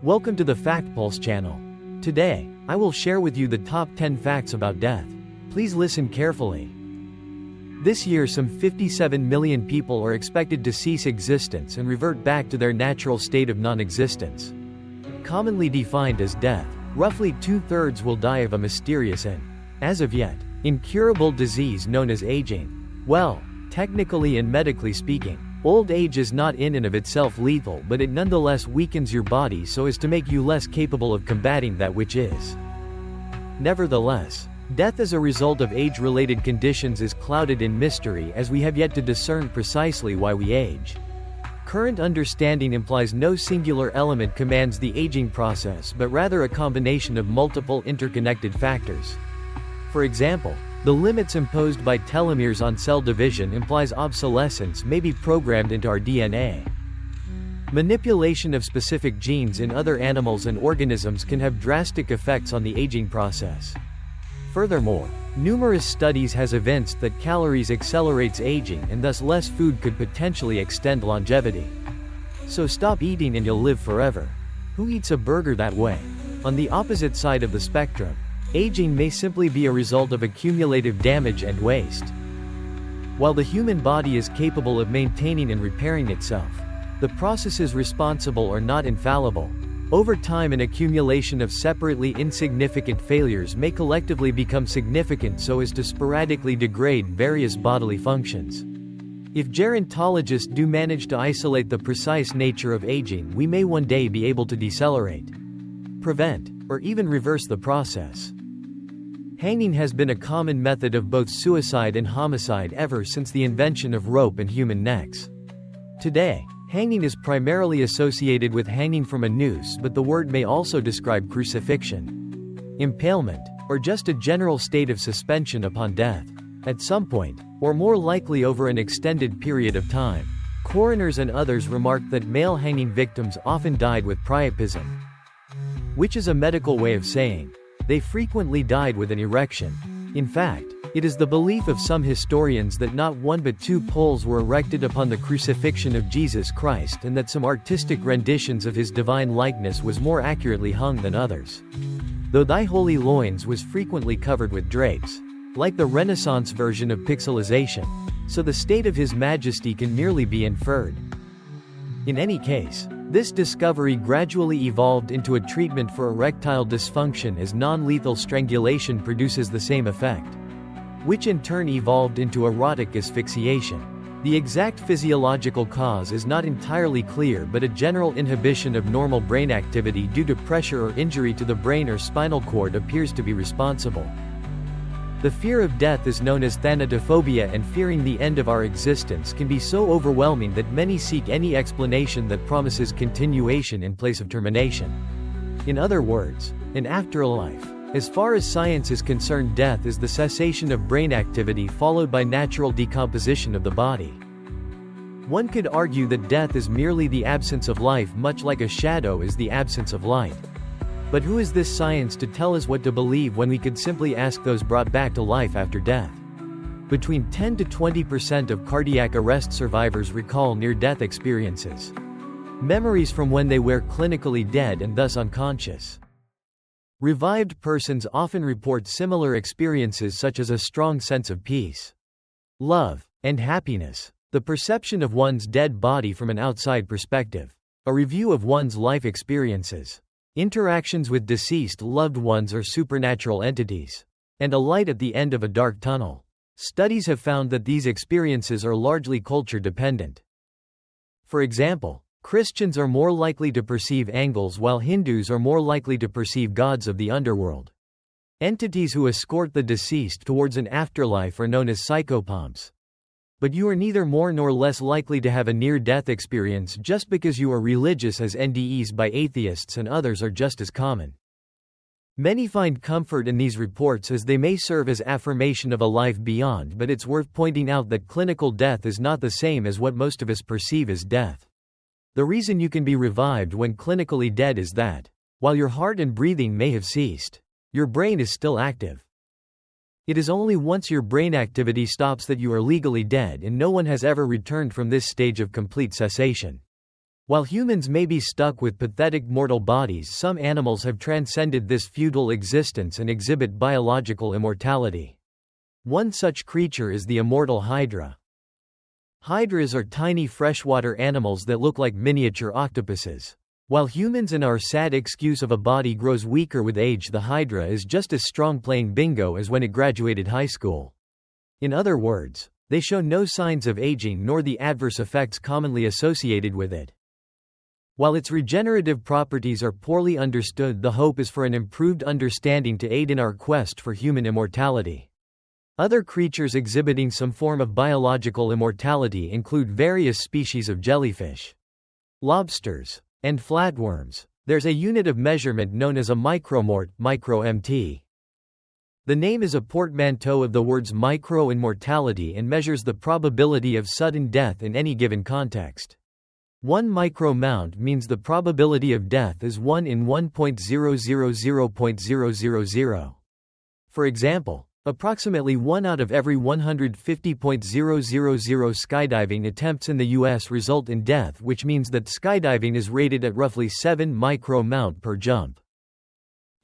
Welcome to the Fact Pulse channel. Today, I will share with you the top 10 facts about death. Please listen carefully. This year some 57 million people are expected to cease existence and revert back to their natural state of non-existence. Commonly defined as death, roughly 2/3 will die of a mysterious and, as of yet, incurable disease known as aging. Well, technically and medically speaking, old age is not in and of itself lethal, but it nonetheless weakens your body so as to make you less capable of combating that which is. Nevertheless, death as a result of age-related conditions is clouded in mystery, as we have yet to discern precisely why we age. Current understanding implies no singular element commands the aging process, but rather a combination of multiple interconnected factors. For example, the limits imposed by telomeres on cell division implies obsolescence may be programmed into our DNA. Manipulation of specific genes in other animals and organisms can have drastic effects on the aging process. Furthermore, numerous studies has evinced that calories accelerates aging and thus less food could potentially extend longevity. So stop eating and you'll live forever. Who eats a burger that way? On the opposite side of the spectrum, aging may simply be a result of accumulative damage and waste. While the human body is capable of maintaining and repairing itself, the processes responsible are not infallible. Over time, an accumulation of separately insignificant failures may collectively become significant so as to sporadically degrade various bodily functions. If gerontologists do manage to isolate the precise nature of aging, we may one day be able to decelerate, prevent, or even reverse the process. Hanging has been a common method of both suicide and homicide ever since the invention of rope and human necks. Today, hanging is primarily associated with hanging from a noose, but the word may also describe crucifixion, impalement, or just a general state of suspension upon death. At some point, or more likely over an extended period of time, coroners and others remarked that male hanging victims often died with priapism, which is a medical way of saying they frequently died with an erection. In fact, it is the belief of some historians that not one but two poles were erected upon the crucifixion of Jesus Christ, and that some artistic renditions of his divine likeness was more accurately hung than others. Though thy holy loins was frequently covered with drapes, like the Renaissance version of pixelization, so the state of his majesty can merely be inferred. In any case, this discovery gradually evolved into a treatment for erectile dysfunction, as non-lethal strangulation produces the same effect, which in turn evolved into erotic asphyxiation. The exact physiological cause is not entirely clear, but a general inhibition of normal brain activity due to pressure or injury to the brain or spinal cord appears to be responsible. The fear of death is known as thanatophobia, and fearing the end of our existence can be so overwhelming that many seek any explanation that promises continuation in place of termination. In other words, an afterlife. As far as science is concerned, death is the cessation of brain activity followed by natural decomposition of the body. One could argue that death is merely the absence of life, much like a shadow is the absence of light. But who is this science to tell us what to believe when we could simply ask those brought back to life after death? Between 10 to 20% of cardiac arrest survivors recall near-death experiences, memories from when they were clinically dead and thus unconscious. Revived persons often report similar experiences, such as a strong sense of peace, love, and happiness, the perception of one's dead body from an outside perspective, a review of one's life experiences, interactions with deceased loved ones or supernatural entities, and a light at the end of a dark tunnel. Studies have found that these experiences are largely culture-dependent. For example, Christians are more likely to perceive angels, while Hindus are more likely to perceive gods of the underworld. Entities who escort the deceased towards an afterlife are known as psychopomps. But you are neither more nor less likely to have a near-death experience just because you are religious, as NDEs by atheists and others are just as common. Many find comfort in these reports as they may serve as affirmation of a life beyond, but it's worth pointing out that clinical death is not the same as what most of us perceive as death. The reason you can be revived when clinically dead is that, while your heart and breathing may have ceased, your brain is still active. It is only once your brain activity stops that you are legally dead, and no one has ever returned from this stage of complete cessation. While humans may be stuck with pathetic mortal bodies, some animals have transcended this feudal existence and exhibit biological immortality. One such creature is the immortal hydra. Hydras are tiny freshwater animals that look like miniature octopuses. While humans and our sad excuse of a body grows weaker with age, the hydra is just as strong playing bingo as when it graduated high school. In other words, they show no signs of aging nor the adverse effects commonly associated with it. While its regenerative properties are poorly understood, the hope is for an improved understanding to aid in our quest for human immortality. Other creatures exhibiting some form of biological immortality include various species of jellyfish, lobsters, and flatworms. There's a unit of measurement known as a micromort, micro-mt. The name is a portmanteau of the words micro and mortality and measures the probability of sudden death in any given context. 1 micromount means the probability of death is 1 in 1.000.000. For example, approximately 1 out of every 150.000 skydiving attempts in the US result in death, which means that skydiving is rated at roughly 7 micromount per jump.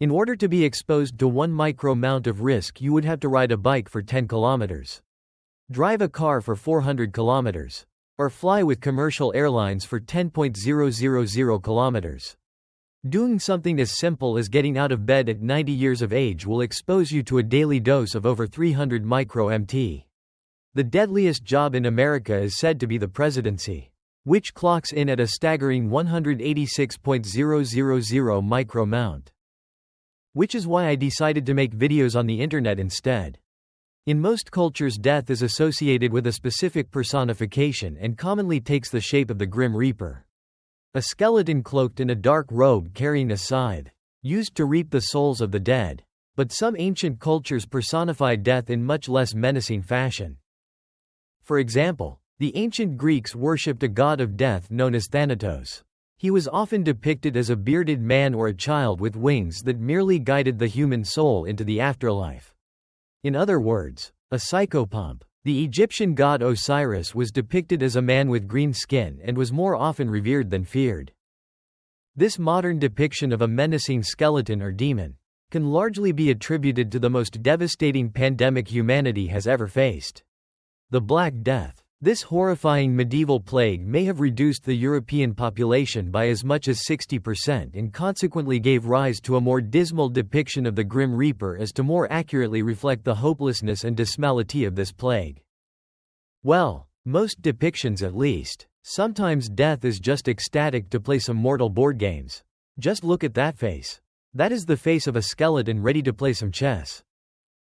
In order to be exposed to 1 micromount of risk, you would have to ride a bike for 10 kilometers, drive a car for 400 kilometers, or fly with commercial airlines for 10.000 kilometers. Doing something as simple as getting out of bed at 90 years of age will expose you to a daily dose of over 300 micro-mt. The deadliest job in America is said to be the presidency, which clocks in at a staggering 186.000 micromount. Which is why I decided to make videos on the internet instead. In most cultures, death is associated with a specific personification and commonly takes the shape of the Grim Reaper. A skeleton cloaked in a dark robe carrying a scythe, used to reap the souls of the dead. But some ancient cultures personify death in much less menacing fashion. For example, the ancient Greeks worshipped a god of death known as Thanatos. He was often depicted as a bearded man or a child with wings that merely guided the human soul into the afterlife. In other words, a psychopomp. The Egyptian god Osiris was depicted as a man with green skin and was more often revered than feared. This modern depiction of a menacing skeleton or demon can largely be attributed to the most devastating pandemic humanity has ever faced: the Black Death. This horrifying medieval plague may have reduced the European population by as much as 60% and consequently gave rise to a more dismal depiction of the Grim Reaper as to more accurately reflect the hopelessness and dismality of this plague. Well, most depictions at least. Sometimes death is just ecstatic to play some mortal board games. Just look at that face. That is the face of a skeleton ready to play some chess.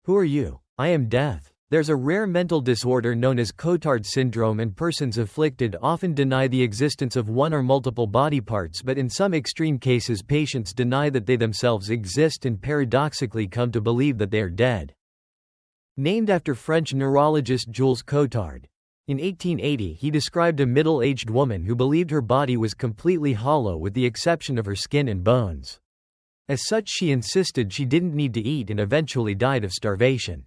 Who are you? I am death. There's a rare mental disorder known as Cotard syndrome, and persons afflicted often deny the existence of one or multiple body parts, but in some extreme cases patients deny that they themselves exist and paradoxically come to believe that they are dead. Named after French neurologist Jules Cotard. In 1880 he described a middle-aged woman who believed her body was completely hollow with the exception of her skin and bones. As such, she insisted she didn't need to eat and eventually died of starvation.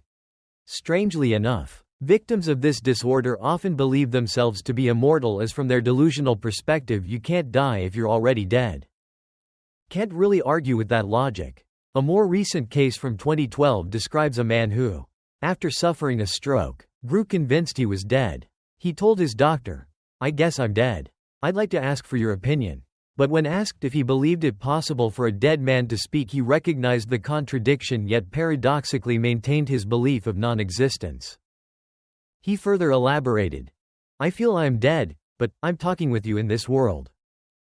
Strangely enough, victims of this disorder often believe themselves to be immortal, as from their delusional perspective you can't die if you're already dead. Can't really argue with that logic. A more recent case from 2012 describes a man who, after suffering a stroke, grew convinced he was dead. He told his doctor, "I guess I'm dead. I'd like to ask for your opinion." But when asked if he believed it possible for a dead man to speak, he recognized the contradiction yet paradoxically maintained his belief of non-existence. He further elaborated, "I feel I am dead, but I'm talking with you in this world.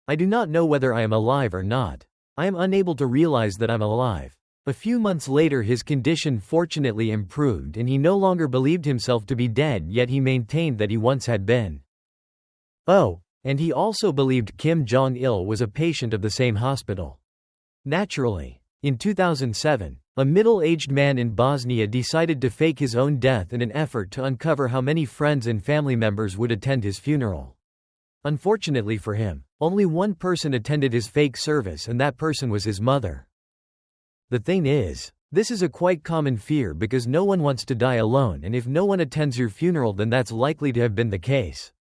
I do not know whether I am alive or not. I am unable to realize that I'm alive." A few months later his condition fortunately improved and he no longer believed himself to be dead, yet he maintained that he once had been. Oh, and he also believed Kim Jong-il was a patient of the same hospital. Naturally, in 2007, a middle-aged man in Bosnia decided to fake his own death in an effort to uncover how many friends and family members would attend his funeral. Unfortunately for him, only one person attended his fake service, and that person was his mother. The thing is, this is a quite common fear because no one wants to die alone, and if no one attends your funeral then that's likely to have been the case.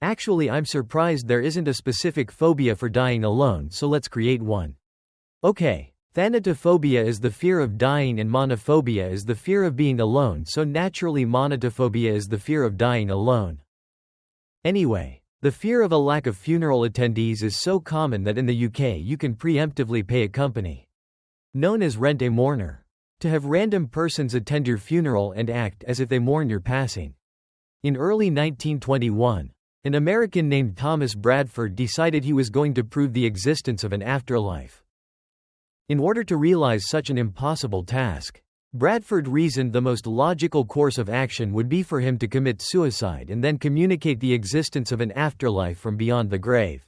Actually, I'm surprised there isn't a specific phobia for dying alone, so let's create one. Okay. Thanatophobia is the fear of dying and monophobia is the fear of being alone, so naturally monotophobia is the fear of dying alone. Anyway, the fear of a lack of funeral attendees is so common that in the UK you can preemptively pay a company known as Rent a Mourner to have random persons attend your funeral and act as if they mourn your passing. In early 1921, an American named Thomas Bradford decided he was going to prove the existence of an afterlife. In order to realize such an impossible task, Bradford reasoned the most logical course of action would be for him to commit suicide and then communicate the existence of an afterlife from beyond the grave.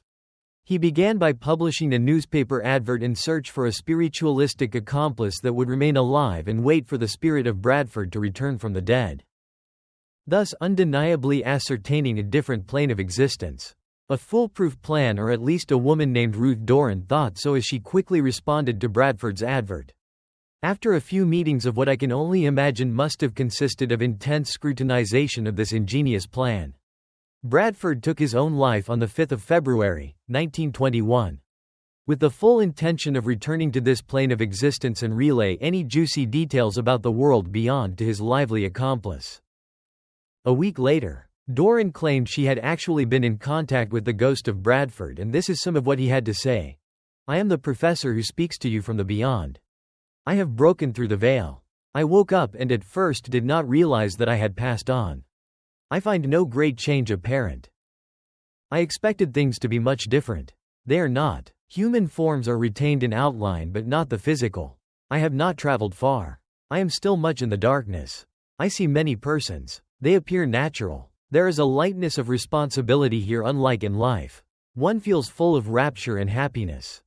He began by publishing a newspaper advert in search for a spiritualistic accomplice that would remain alive and wait for the spirit of Bradford to return from the dead, thus undeniably ascertaining a different plane of existence. A foolproof plan, or at least a woman named Ruth Doran thought so as she quickly responded to Bradford's advert. After a few meetings of what I can only imagine must have consisted of intense scrutinization of this ingenious plan, Bradford took his own life on the 5th of February, 1921. With the full intention of returning to this plane of existence and relay any juicy details about the world beyond to his lively accomplice. A week later, Doran claimed she had actually been in contact with the ghost of Bradford, and this is some of what he had to say. "I am the professor who speaks to you from the beyond. I have broken through the veil. I woke up and at first did not realize that I had passed on. I find no great change apparent. I expected things to be much different. They are not. Human forms are retained in outline but not the physical. I have not traveled far. I am still much in the darkness. I see many persons. They appear natural. There is a lightness of responsibility here unlike in life. One feels full of rapture and happiness.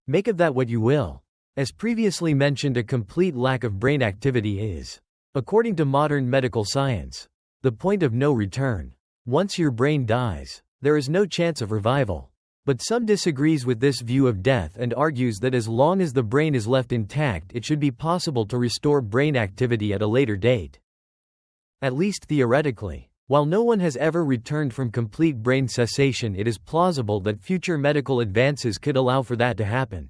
Make of that what you will." As previously mentioned, a complete lack of brain activity is, according to modern medical science, the point of no return. Once your brain dies, there is no chance of revival. But some disagrees with this view of death and argues that as long as the brain is left intact, it should be possible to restore brain activity at a later date. At least theoretically. While no one has ever returned from complete brain cessation, it is plausible that future medical advances could allow for that to happen.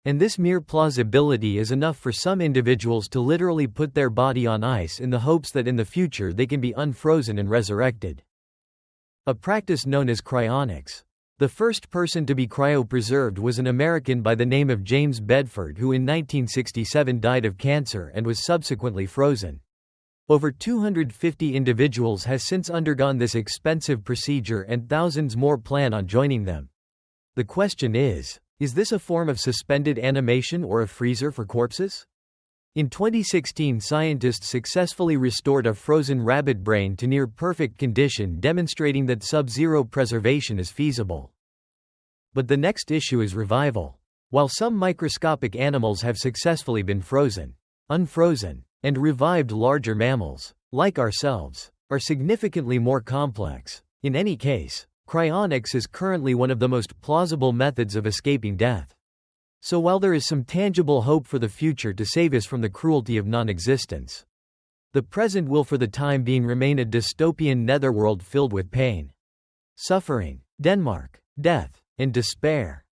And this mere plausibility is enough for some individuals to literally put their body on ice in the hopes that in the future they can be unfrozen and resurrected. A practice known as cryonics. The first person to be cryopreserved was an American by the name of James Bedford, who in 1967 died of cancer and was subsequently frozen. Over 250 individuals has since undergone this expensive procedure and thousands more plan on joining them. The question is this a form of suspended animation or a freezer for corpses? In 2016, scientists successfully restored a frozen rabbit brain to near perfect condition, demonstrating that sub-zero preservation is feasible. But the next issue is revival. While some microscopic animals have successfully been frozen, unfrozen, and revived, larger mammals, like ourselves, are significantly more complex. In any case, cryonics is currently one of the most plausible methods of escaping death. So while there is some tangible hope for the future to save us from the cruelty of non-existence, the present will for the time being remain a dystopian netherworld filled with pain, suffering, Denmark, death, and despair.